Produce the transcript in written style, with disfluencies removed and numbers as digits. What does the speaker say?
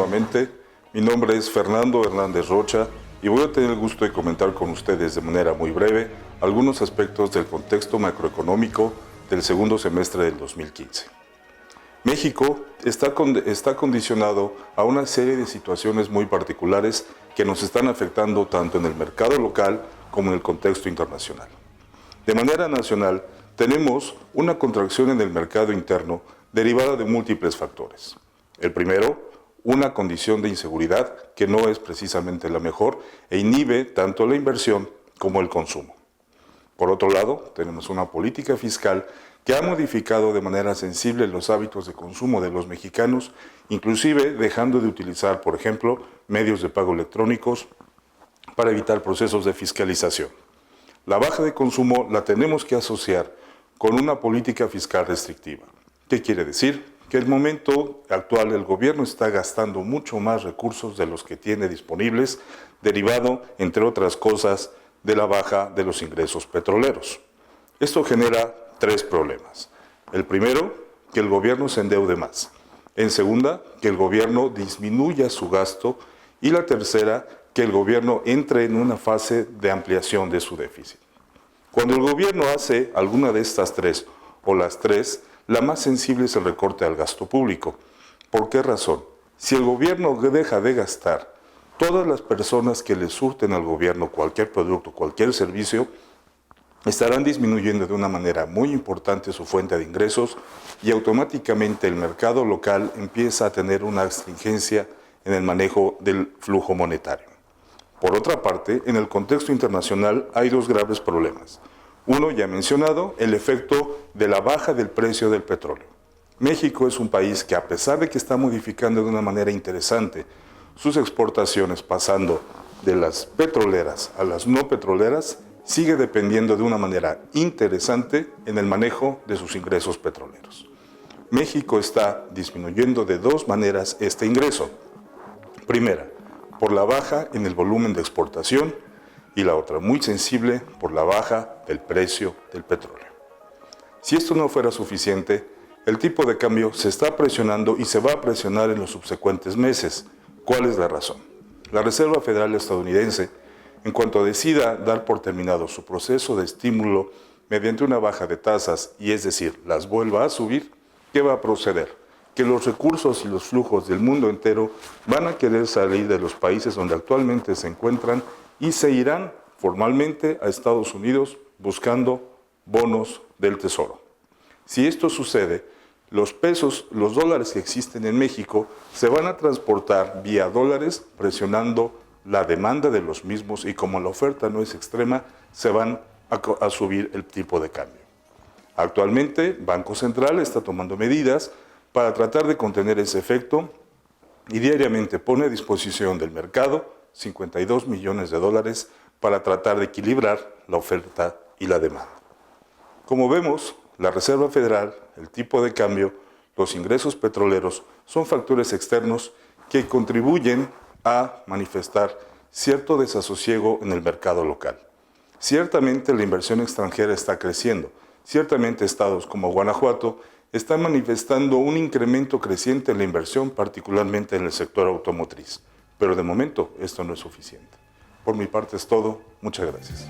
nuevamente. Mi nombre es Fernando Hernández Rocha y voy a tener el gusto de comentar con ustedes de manera muy breve algunos aspectos del contexto macroeconómico del segundo semestre del 2015. México está condicionado a una serie de situaciones muy particulares que nos están afectando tanto en el mercado local como en el contexto internacional. De manera nacional, tenemos una contracción en el mercado interno derivada de múltiples factores. El primero, una condición de inseguridad que no es precisamente la mejor e inhibe tanto la inversión como el consumo. Por otro lado, tenemos una política fiscal que ha modificado de manera sensible los hábitos de consumo de los mexicanos, inclusive dejando de utilizar, por ejemplo, medios de pago electrónicos para evitar procesos de fiscalización. La baja de consumo la tenemos que asociar con una política fiscal restrictiva. ¿Qué quiere decir? Que en el momento actual el gobierno está gastando mucho más recursos de los que tiene disponibles, derivado, entre otras cosas, de la baja de los ingresos petroleros. Esto genera tres problemas. El primero, que el gobierno se endeude más. En segunda, que el gobierno disminuya su gasto. Y la tercera, que el gobierno entre en una fase de ampliación de su déficit. Cuando el gobierno hace alguna de estas tres, o las tres, la más sensible es el recorte al gasto público. ¿Por qué razón? Si el gobierno deja de gastar, todas las personas que le surten al gobierno cualquier producto, cualquier servicio, estarán disminuyendo de una manera muy importante su fuente de ingresos y automáticamente el mercado local empieza a tener una astringencia en el manejo del flujo monetario. Por otra parte, en el contexto internacional hay dos graves problemas. Uno, ya mencionado, el efecto de la baja del precio del petróleo. México es un país que, a pesar de que está modificando de una manera interesante sus exportaciones, pasando de las petroleras a las no petroleras, sigue dependiendo de una manera interesante en el manejo de sus ingresos petroleros. México está disminuyendo de dos maneras este ingreso. Primera, por la baja en el volumen de exportación, y la otra, muy sensible, por la baja del precio del petróleo. Si esto no fuera suficiente, el tipo de cambio se está presionando y se va a presionar en los subsecuentes meses. ¿Cuál es la razón? La Reserva Federal estadounidense, en cuanto decida dar por terminado su proceso de estímulo mediante una baja de tasas, y es decir, las vuelva a subir, ¿qué va a proceder? Que los recursos y los flujos del mundo entero van a querer salir de los países donde actualmente se encuentran y se irán formalmente a Estados Unidos buscando bonos del Tesoro. Si esto sucede, los pesos, los dólares que existen en México se van a transportar vía dólares, presionando la demanda de los mismos, y como la oferta no es extrema, se van a subir el tipo de cambio. Actualmente, Banco Central está tomando medidas para tratar de contener ese efecto y diariamente pone a disposición del mercado 52 millones de dólares para tratar de equilibrar la oferta y la demanda. Como vemos, la Reserva Federal, el tipo de cambio, los ingresos petroleros son factores externos que contribuyen a manifestar cierto desasosiego en el mercado local. Ciertamente la inversión extranjera está creciendo. Ciertamente estados como Guanajuato están manifestando un incremento creciente en la inversión, particularmente en el sector automotriz. Pero de momento esto no es suficiente. Por mi parte es todo. Muchas gracias.